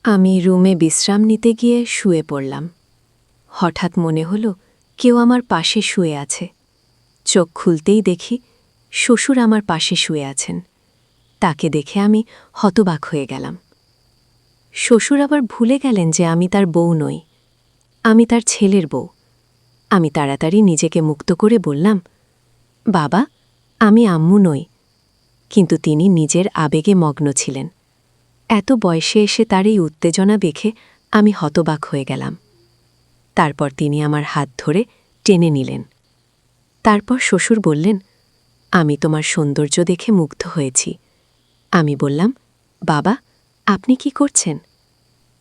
আমি রুমে বিশ্রাম নিতে গিয়ে শুয়ে পড়লাম। হঠাৎ মনে হলো কেউ আমার পাশে শুয়ে আছে। চোখ খুলতেই দেখি শ্বশুর আমার পাশে শুয়ে আছেন। তাকে দেখে আমি হতবাক হয়ে গেলাম। শ্বশুর আবার ভুলে গেলেন যে আমি তার বউ নই, আমি তার ছেলের বউ। আমি তাড়াতাড়ি নিজেকে মুক্ত করে বললাম, বাবা, আমি আম্মু নই। কিন্তু তিনি নিজের আবেগে মগ্ন ছিলেন। এত বয়সে এসে তার এই উত্তেজনা দেখে আমি হতবাক হয়ে গেলাম। তারপর তিনি আমার হাত ধরে টেনে নিলেন। তারপর শ্বশুর বললেন, আমি তোমার সৌন্দর্য দেখে মুগ্ধ হয়েছি। আমি বললাম, বাবা, আপনি কি করছেন?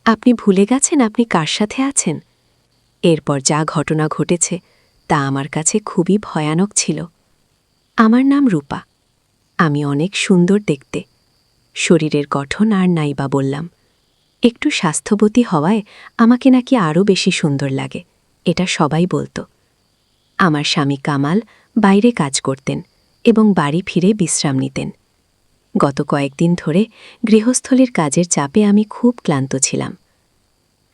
আপনি ভুলে গেছেন আপনি কার সাথে আছেন? এরপর যা ঘটনা ঘটেছে তা আমার কাছে খুবই ভয়ানক ছিল। আমার নাম রূপা। আমি অনেক সুন্দর দেখতে। শরীরের গঠন আর নাইবা বললাম। একটু স্বাস্থ্যবতী হওয়ায় আমাকে নাকি আরও বেশি সুন্দর লাগে, এটা সবাই বলতো। আমার স্বামী কামাল বাইরে কাজ করতেন এবং বাড়ি ফিরে বিশ্রাম নিতেন। গত কয়েকদিন ধরে গৃহস্থলীর কাজের চাপে আমি খুব ক্লান্ত ছিলাম।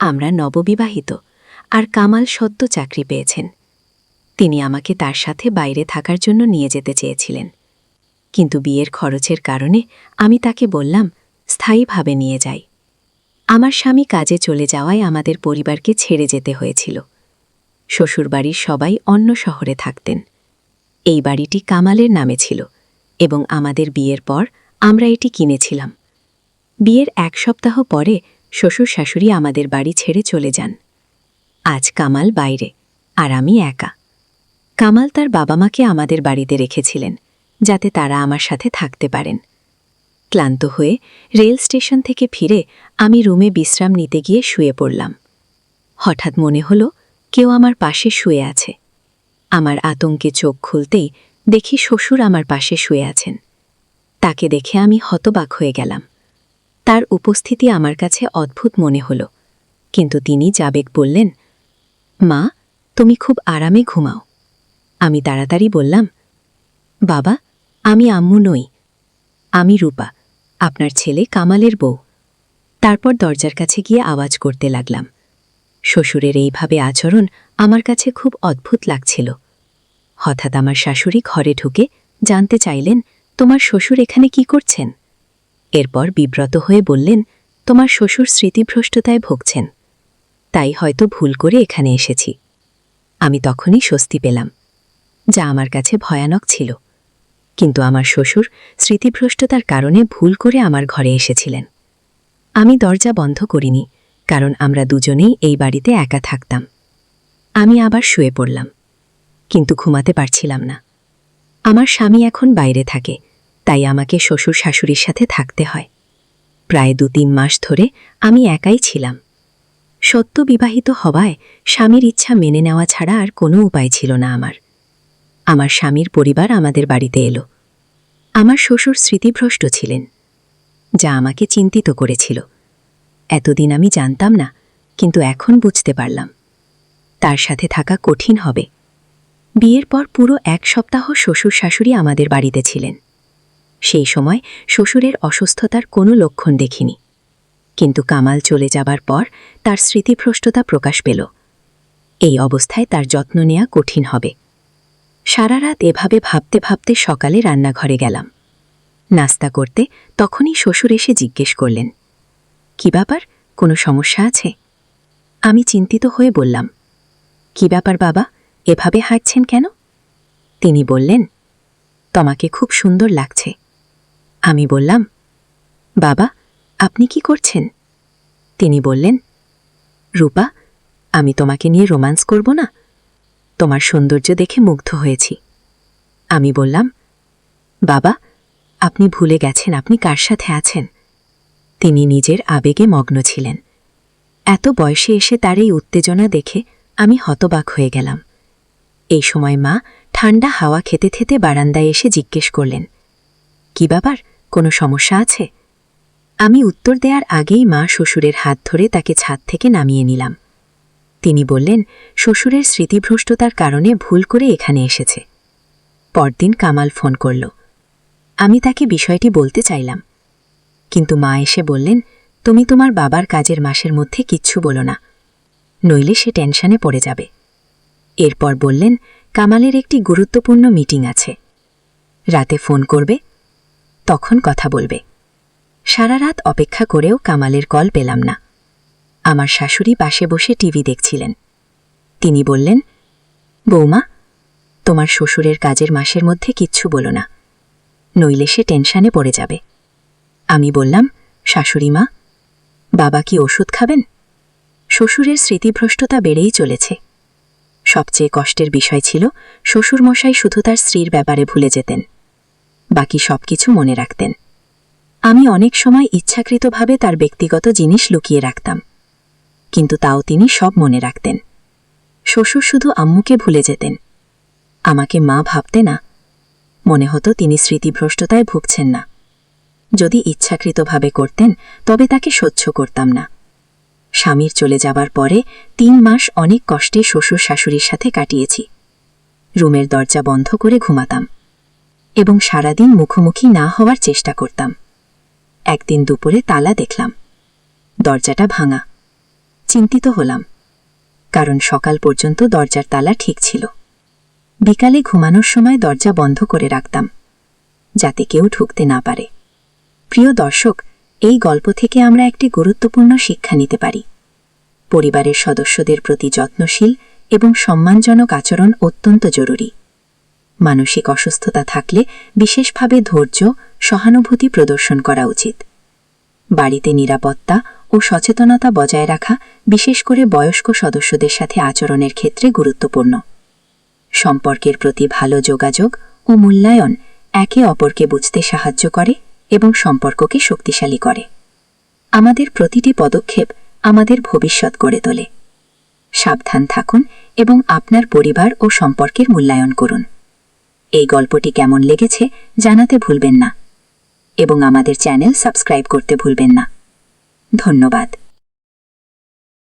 আমরা নববিবাহিত, আর কামাল সদ্য চাকরি পেয়েছেন। তিনি আমাকে তার সাথে বাইরে থাকার জন্য নিয়ে যেতে চেয়েছিলেন, কিন্তু বিয়ের খরচের কারণে আমি তাকে বললাম স্থায়ীভাবে নিয়ে যাই। আমার স্বামী কাজে চলে যাওয়ায় আমাদের পরিবারকে ছেড়ে যেতে হয়েছিল। শ্বশুরবাড়ির সবাই অন্য শহরে থাকতেন। এই বাড়িটি কামালের নামে ছিল এবং আমাদের বিয়ের পর আমরা এটি কিনেছিলাম। বিয়ের 1 সপ্তাহ পরে শ্বশুর শাশুড়ি আমাদের বাড়ি ছেড়ে চলে যান। আজ কামাল বাইরে, আর আমি একা। কামাল তার বাবা মাকে আমাদের বাড়িতে রেখেছিলেন, যাতে তারা আমার সাথে থাকতে পারেন। ক্লান্ত হয়ে রেল স্টেশন থেকে ফিরে আমি রুমে বিশ্রাম নিতে গিয়ে শুয়ে পড়লাম। হঠাৎ মনে হলো কেউ আমার পাশে শুয়ে আছে। আমার আতঙ্কে চোখ খুলতেই দেখি শ্বশুর আমার পাশে শুয়ে আছেন। তাকে দেখে আমি হতবাক হয়ে গেলাম। তার উপস্থিতি আমার কাছে অদ্ভুত মনে হলো, কিন্তু তিনি জাবেক বললেন, মা, তুমি খুব আরামে ঘুমাও। আমি তাড়াতাড়ি বললাম, বাবা, আমি আম্মু নই, আমি রূপা, আপনার ছেলে কামালের বউ। তারপর দরজার কাছে গিয়ে আওয়াজ করতে লাগলাম। শ্বশুরের এইভাবে আচরণ আমার কাছে খুব অদ্ভুত লাগছিল। হঠাৎ আমার শাশুড়ি ঘরে ঢুকে জানতে চাইলেন, তোমার শ্বশুর এখানে কি করছেন? এরপর বিব্রত হয়ে বললেন, তোমার শ্বশুর স্মৃতিভ্রষ্টতায় ভুগছেন, তাই হয়তো ভুল করে এখানে এসেছি। আমি তখনই স্বস্তি পেলাম, যা আমার কাছে ভয়ানক ছিল। কিন্তু আমার শ্বশুর স্মৃতিভ্রষ্টতার কারণে ভুল করে আমার ঘরে এসেছিলেন। আমি দরজা বন্ধ করিনি, কারণ আমরা দুজনেই এই বাড়িতে একা থাকতাম। আমি আবার শুয়ে পড়লাম, কিন্তু ঘুমাতে পারছিলাম না। আমার স্বামী এখন বাইরে থাকে, তাই আমাকে শ্বশুর শাশুড়ির সাথে থাকতে হয়। প্রায় 2-3 মাস ধরে আমি একাই ছিলাম। সদ্য বিবাহিত হওয়ায় স্বামীর ইচ্ছা মেনে নেওয়া ছাড়া আর কোনো উপায় ছিল না আমার। আমার স্বামীর পরিবার আমাদের বাড়িতে এলো। আমার শ্বশুর স্মৃতিভ্রষ্ট ছিলেন, যা আমাকে চিন্তিত করেছিল। এতদিন আমি জানতাম না, কিন্তু এখন বুঝতে পারলাম তার সাথে থাকা কঠিন হবে। বিয়ের পর পুরো 1 সপ্তাহ শ্বশুর শাশুড়ি আমাদের বাড়িতে ছিলেন। সেই সময় শ্বশুরের অসুস্থতার কোনো লক্ষণ দেখিনি, কিন্তু কামাল চলে যাবার পর তার স্মৃতিভ্রষ্টতা প্রকাশ পেল। এই অবস্থায় তার যত্ন নেওয়া কঠিন হবে। সারা রাত এভাবে ভাবতে ভাবতে সকালে রান্নাঘরে গেলাম নাস্তা করতে। তখনই শ্বশুর এসে জিজ্ঞেস করলেন, কি ব্যাপার, কোনো সমস্যা আছে? আমি চিন্তিত হয়ে বললাম, কি ব্যাপার বাবা, এভাবে হাঁটছেন কেন? তিনি বললেন, তোমাকে খুব সুন্দর লাগছে। আমি বললাম, বাবা, আপনি কি করছেন? তিনি বললেন, রূপা, আমি তোমাকে নিয়ে রোম্যান্স করব না? তোমার সৌন্দর্য দেখে মুগ্ধ হয়েছি। আমি বললাম, বাবা, আপনি ভুলে গেছেন আপনি কার সাথে আছেন। তিনি নিজের আবেগে মগ্ন ছিলেন। এত বয়সে এসে তার এই উত্তেজনা দেখে আমি হতবাক হয়ে গেলাম। এই সময় মা ঠান্ডা হাওয়া খেতে খেতে বারান্দায় এসে জিজ্ঞেস করলেন, কি ব্যাপার, কোনো সমস্যা আছে? আমি উত্তর দেওয়ার আগেই মা শ্বশুরের হাত ধরে তাকে ছাদ থেকে নামিয়ে নিলাম। তিনি বললেন, শ্বশুরের স্মৃতিভ্রষ্টতার কারণে ভুল করে এখানে এসেছে। পরদিন কামাল ফোন করল। আমি তাকে বিষয়টি বলতে চাইলাম, কিন্তু মা এসে বললেন, তুমি তোমার বাবার কাজের মাসের মধ্যে কিচ্ছু বলো না, নইলে সে টেনশনে পড়ে যাবে। এরপর বললেন, কামালের একটি গুরুত্বপূর্ণ মিটিং আছে, রাতে ফোন করবে, তখন কথা বলবে। সারা রাত অপেক্ষা করেও কামালের কল পেলাম না। আমার শাশুড়ি পাশে বসে টিভি দেখছিলেন। তিনি বললেন, বৌমা, তোমার শ্বশুরের কাজের মাসের মধ্যে কিচ্ছু বলো না, নইলে সে টেনশনে পড়ে যাবে। আমি বললাম, শাশুড়ি মা, বাবা কি ওষুধ খাবেন? শ্বশুরের স্মৃতিভ্রষ্টতা বেড়েই চলেছে। সবচেয়ে কষ্টের বিষয় ছিল শ্বশুরমশাই শুধু তার স্ত্রীর ব্যাপারে ভুলে যেতেন, বাকি সবকিছু মনে রাখতেন। আমি অনেক সময় ইচ্ছাকৃতভাবে তার ব্যক্তিগত জিনিস লুকিয়ে রাখতাম, কিন্তু তাও তিনি সব মনে রাখতেন। শ্বশুর শুধু আম্মুকে ভুলে যেতেন, আমাকে মা ভাবতে না। মনে হতো তিনি স্মৃতিভ্রষ্টতায় ভুগছেন না। যদি ইচ্ছাকৃতভাবে করতেন তবে তাকে সহ্য করতাম না। স্বামীর চলে যাবার পরে 3 মাস অনেক কষ্টে শ্বশুর শাশুড়ির সাথে কাটিয়েছি। রুমের দরজা বন্ধ করে ঘুমাতাম এবং সারাদিন মুখোমুখি না হওয়ার চেষ্টা করতাম। একদিন দুপুরে তালা দেখলাম, দরজাটা ভাঙা। চিন্তিত হলাম, কারণ সকাল পর্যন্ত দরজার তালা ঠিক ছিল। বিকালে ঘুমানোর সময় দরজা বন্ধ করে রাখতাম, যাতে কেউ ঢুকতে না পারে। প্রিয় দর্শক, এই গল্প থেকে আমরা একটি গুরুত্বপূর্ণ শিক্ষা নিতে পারি। পরিবারের সদস্যদের প্রতি যত্নশীল এবং সম্মানজনক আচরণ অত্যন্ত জরুরি। মানসিক অসুস্থতা থাকলে বিশেষভাবে ধৈর্য, সহানুভূতি প্রদর্শন করা উচিত। বাড়িতে নিরাপত্তা ও সচেতনতা বজায় রাখা বিশেষ করে বয়স্ক সদস্যদের সাথে আচরণের ক্ষেত্রে গুরুত্বপূর্ণ। সম্পর্কের প্রতি ভালো যোগাযোগ ও মূল্যায়ন একে অপরকে বুঝতে সাহায্য করে এবং সম্পর্ককে শক্তিশালী করে। আমাদের প্রতিটি পদক্ষেপ আমাদের ভবিষ্যৎ গড়ে তোলে। সাবধান থাকুন এবং আপনার পরিবার ও সম্পর্কের মূল্যায়ন করুন। এই গল্পটি কেমন লেগেছে জানাতে ভুলবেন না এবং আমাদের চ্যানেল সাবস্ক্রাইব করতে ভুলবেন না। ধন্যবাদ।